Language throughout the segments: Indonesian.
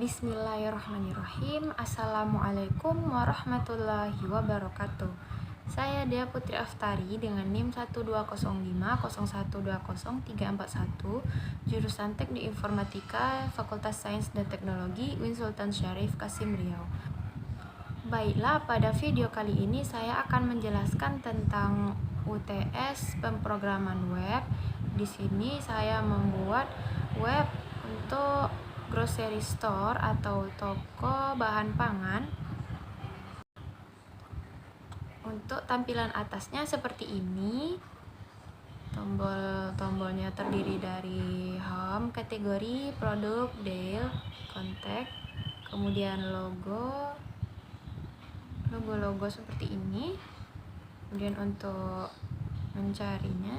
Bismillahirrahmanirrahim. Assalamualaikum warahmatullahi wabarakatuh. Saya Dea Putri Aftari dengan NIM 1205001203441, jurusan Teknik Informatika, Fakultas Sains dan Teknologi, UIN Sultan Syarif, Qasim, Riau. Baiklah, pada video kali ini saya akan menjelaskan tentang UTS pemrograman web. Di sini saya membuat web untuk grocery store atau toko bahan pangan. Untuk tampilan atasnya seperti ini. Tombol-tombolnya terdiri dari home, kategori, produk, deal, kontak, kemudian logo seperti ini. Kemudian untuk mencarinya,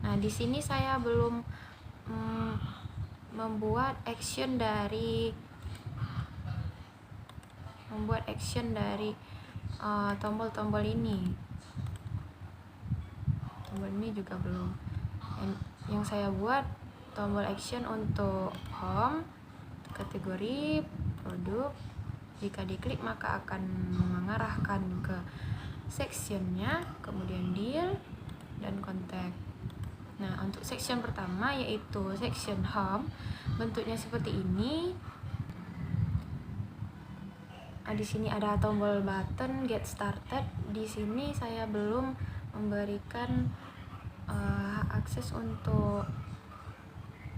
nah di sini saya belum membuat action dari tombol-tombol ini. Tombol ini juga belum. Yang saya buat tombol action untuk home, kategori, produk. Jika diklik maka akan mengarahkan ke sectionnya, kemudian deal dan kontak. Nah, untuk section pertama yaitu section home, bentuknya seperti ini. Di sini ada tombol button get started. Di sini saya belum memberikan akses untuk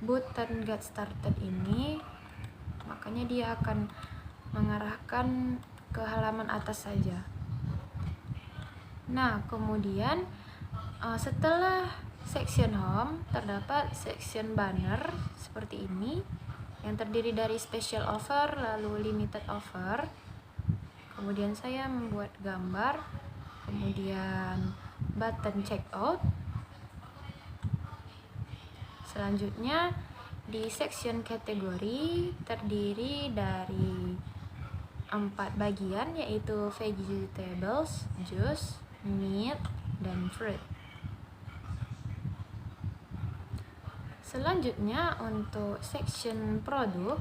button get started ini, makanya dia akan mengarahkan ke halaman atas saja. Nah, kemudian setelah section home terdapat section banner seperti ini yang terdiri dari special offer lalu limited offer. Kemudian saya membuat gambar, kemudian button checkout. Selanjutnya di section kategori terdiri dari 4 bagian yaitu vegetables, juice, meat, dan fruit. Selanjutnya untuk section produk,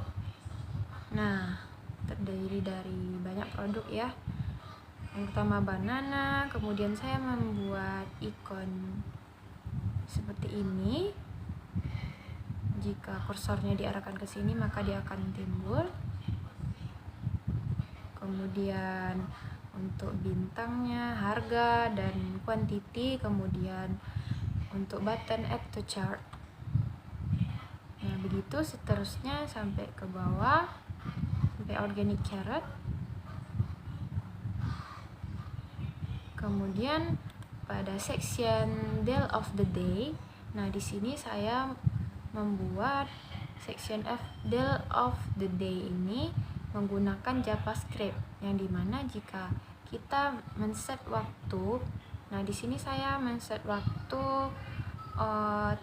nah terdiri dari banyak produk ya. Yang pertama banana, kemudian saya membuat ikon seperti ini. Jika kursornya diarahkan ke sini maka dia akan timbul. Kemudian untuk bintangnya, harga, dan quantity. Kemudian untuk button add to chart. Nah, begitu seterusnya sampai ke bawah, sampai organic carrot. Kemudian pada section deal of the day, nah di sini saya membuat section deal of the day ini menggunakan JavaScript, yang dimana jika kita men-set waktu, nah di sini saya men-set waktu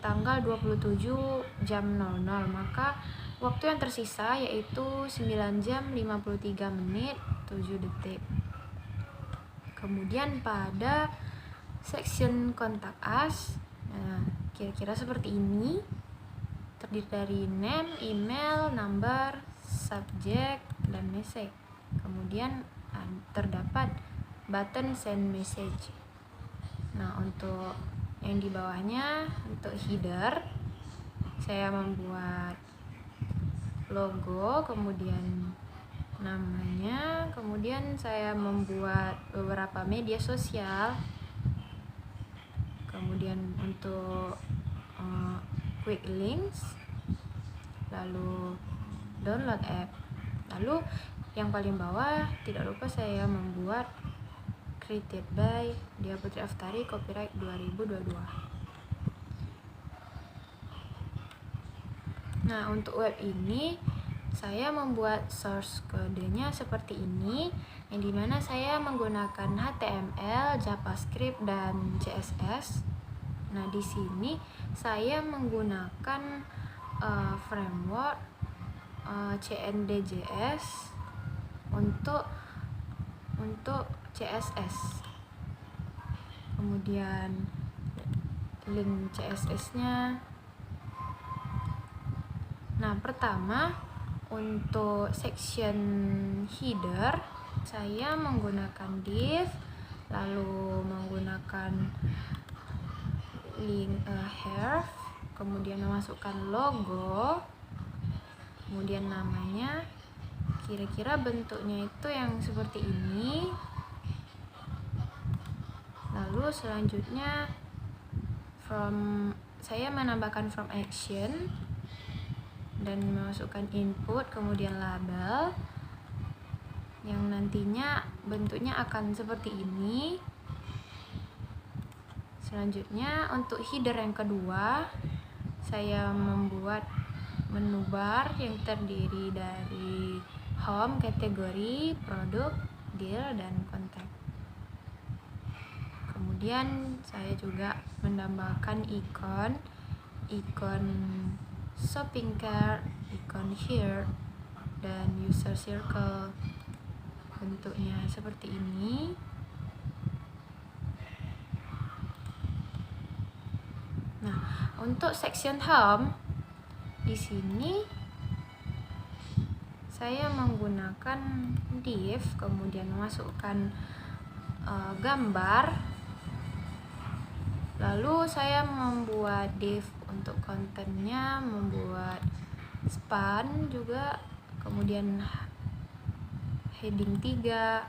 tanggal 27 jam 00, maka waktu yang tersisa yaitu 9 jam 53 menit 7 detik. Kemudian pada section kontak us, nah kira-kira seperti ini, terdiri dari name, email, number, subject, dan message. Kemudian terdapat button send message. Nah, untuk yang di bawahnya, untuk header, saya membuat logo, kemudian namanya, kemudian saya membuat beberapa media sosial, kemudian untuk quick links, lalu download app. Lalu yang paling bawah tidak lupa saya membuat created by Dea Putri Aftari, copyright 2022. Nah, untuk web ini saya membuat source kodenya seperti ini, yang dimana saya menggunakan HTML, JavaScript, dan CSS. Nah, di sini saya menggunakan framework CNDJS untuk CSS. Kemudian link CSS-nya. Nah, pertama Untuk section header saya menggunakan div, lalu menggunakan link href, kemudian memasukkan logo, kemudian namanya. Kira-kira bentuknya itu yang seperti ini. Lalu selanjutnya saya menambahkan from action dan memasukkan input, kemudian label yang nantinya bentuknya akan seperti ini. Selanjutnya untuk header yang kedua, saya membuat menu bar yang terdiri dari home, kategori, produk, deal, dan kontak. Kemudian saya juga menambahkan ikon shopping cart, ikon here, dan user circle. Bentuknya seperti ini. Nah, untuk section home di sini saya menggunakan div, kemudian memasukkan gambar. Lalu saya membuat div untuk kontennya, membuat span juga, kemudian heading 3,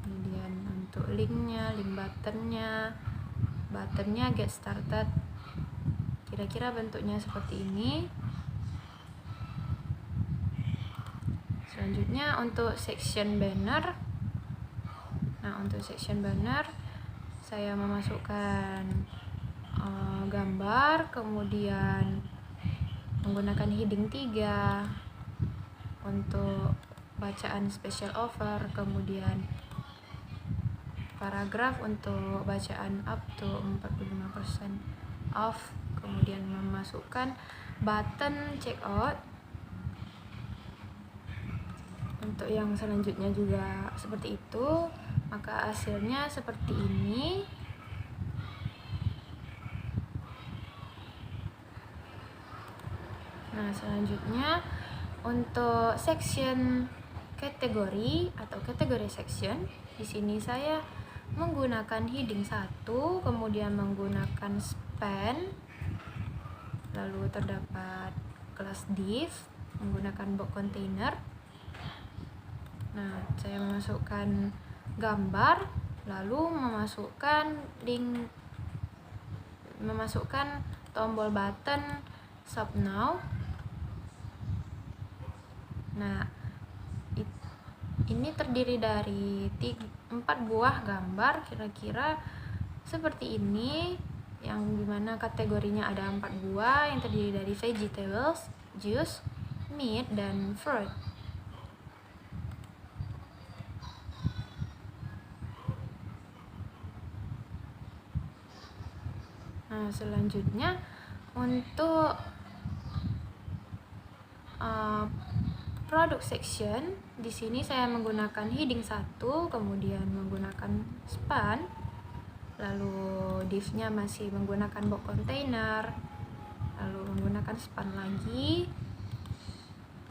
kemudian untuk linknya, link buttonnya get started. Kira-kira bentuknya seperti ini. Selanjutnya untuk section banner. Nah, untuk section banner saya memasukkan gambar, kemudian menggunakan heading 3 untuk bacaan special offer, kemudian paragraf untuk bacaan up to 45% off, kemudian memasukkan button checkout. Untuk yang selanjutnya juga seperti itu, maka hasilnya seperti ini. Nah, selanjutnya untuk section kategori atau kategori section, di sini saya menggunakan heading 1, kemudian menggunakan span, lalu terdapat kelas div, menggunakan box container. Nah, saya memasukkan gambar, lalu memasukkan tombol button shop now. Nah, ini terdiri dari 4 buah gambar, kira-kira seperti ini, yang dimana kategorinya ada 4 buah yang terdiri dari vegetables, juice, meat, dan fruit. Nah, selanjutnya untuk produk section, di sini saya menggunakan heading 1, kemudian menggunakan span, lalu div-nya masih menggunakan box container, lalu menggunakan span lagi,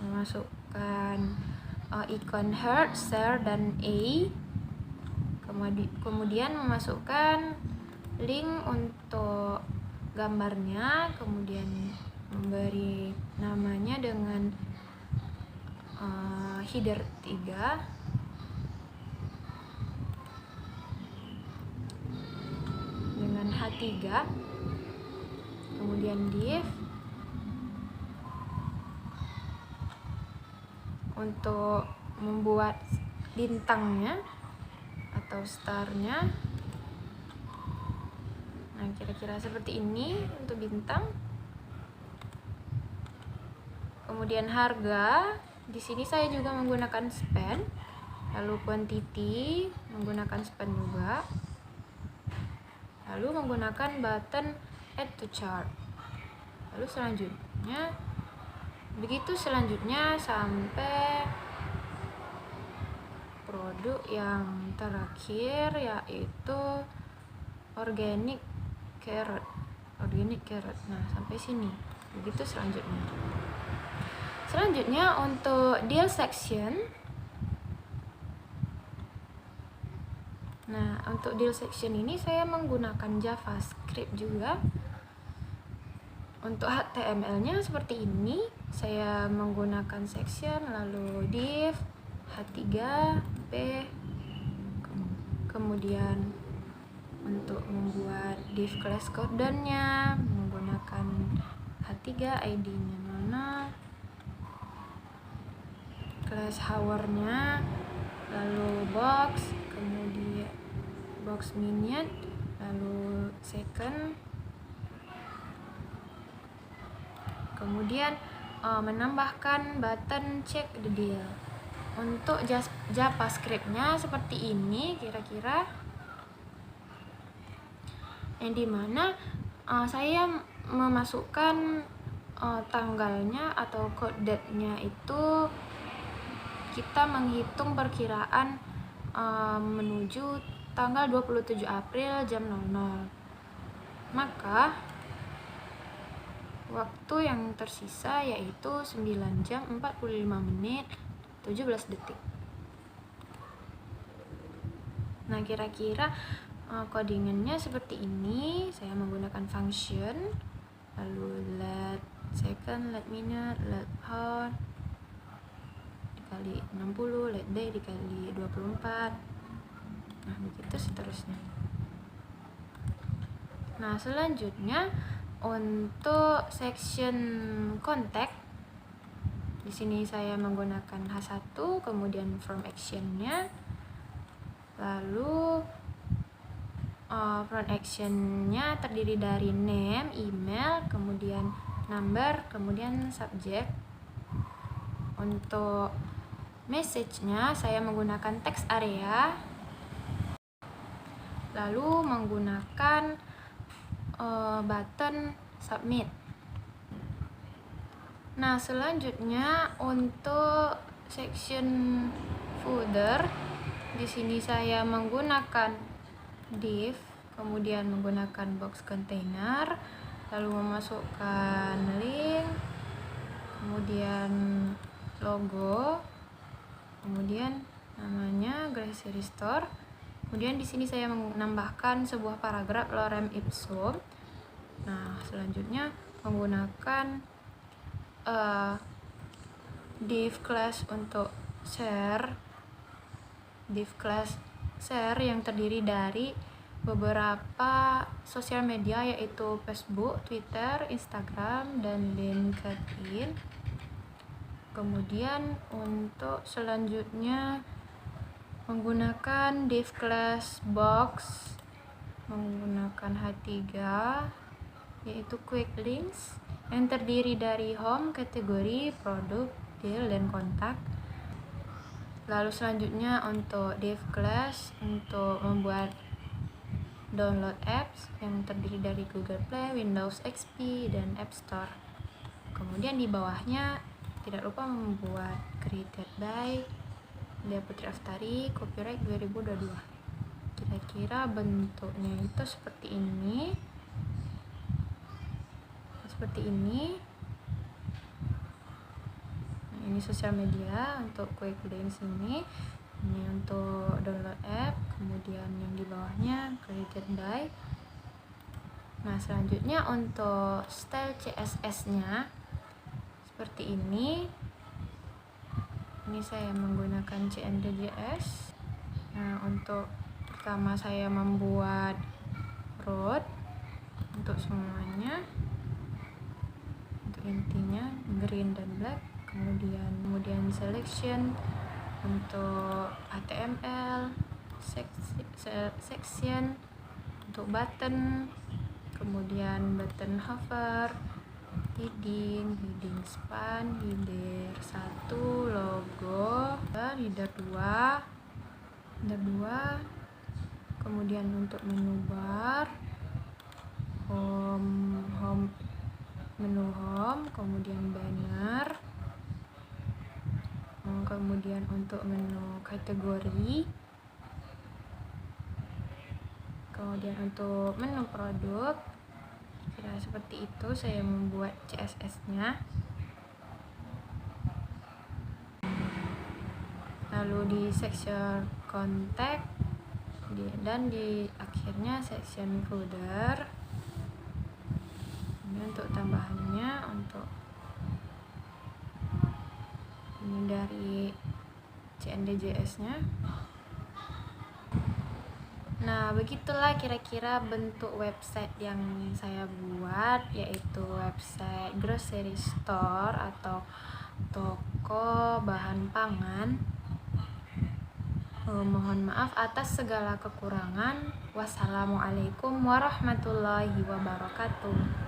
memasukkan ikon heart, share, dan A, kemudian memasukkan link untuk gambarnya, kemudian memberi namanya dengan header 3, dengan H3, kemudian div untuk membuat bintangnya atau starnya. Nah, kira-kira seperti ini untuk bintang. Kemudian harga, di sini saya juga menggunakan span, lalu quantity menggunakan span juga, lalu menggunakan button add to chart. Lalu selanjutnya sampai produk yang terakhir, yaitu organic carrot. Nah, sampai sini. Begitu selanjutnya. Selanjutnya untuk deal section. Nah, untuk deal section ini saya menggunakan JavaScript juga. Untuk HTML-nya seperti ini, saya menggunakan section, lalu div h3 p, kemudian untuk membuat div class codennya menggunakan h3, id-nya mana, class hour-nya, lalu box, kemudian box minute, lalu second, kemudian menambahkan button check the deal. Untuk JavaScript-nya seperti ini kira-kira, yang dimana saya memasukkan tanggalnya atau code date-nya itu kita menghitung perkiraan menuju tanggal 27 April jam 00. Maka waktu yang tersisa yaitu 9 jam 45 menit 17 detik. Nah, kira-kira codingannya seperti ini. Saya menggunakan function, lalu let second, let minute, let hour dikali 60, let day dikali 24. Nah, begitu seterusnya. Nah, selanjutnya untuk section contact, di sini saya menggunakan H1, kemudian from action-nya, lalu front action-nya terdiri dari name, email, kemudian number, kemudian subject. Untuk message-nya saya menggunakan text area, lalu menggunakan button submit. Nah, selanjutnya untuk section footer, di sini saya menggunakan div, kemudian menggunakan box container, lalu memasukkan link, kemudian logo, kemudian namanya grocery store. Kemudian di sini saya menambahkan sebuah paragraf lorem ipsum. Nah, selanjutnya menggunakan div class untuk share, div class share yang terdiri dari beberapa sosial media yaitu Facebook, Twitter, Instagram, dan LinkedIn. Kemudian untuk selanjutnya menggunakan div class box menggunakan H3 yaitu quick links yang terdiri dari home, kategori, produk, deal, dan kontak. Lalu selanjutnya untuk div class untuk membuat download apps yang terdiri dari Google Play, Windows XP, dan App Store. Kemudian di bawahnya tidak lupa membuat created by Dia Putri Aftari, copyright 2022. Kira-kira bentuknya itu seperti ini. Nah, ini sosial media untuk quick links ini untuk download app, kemudian yang di bawahnya created by. Nah, selanjutnya untuk style CSS-nya seperti ini. Ini saya menggunakan CNDJS. Nah, untuk pertama saya membuat root untuk semuanya, untuk intinya green dan black, kemudian selection untuk HTML, section untuk button, kemudian button hover, heading span, header 1, logo, header 2, kemudian untuk menu bar, menu home, kemudian banner, kemudian untuk menu kategori, kemudian untuk menu produk. Kira seperti itu saya membuat CSS-nya. lalu di section kontak, dan di akhirnya section folder. Ini untuk tambahannya, untuk ini dari CNDJS nya. Nah, begitulah kira-kira bentuk website yang saya buat, yaitu website grocery store atau toko bahan pangan. Mohon maaf atas segala kekurangan. Wassalamualaikum warahmatullahi wabarakatuh.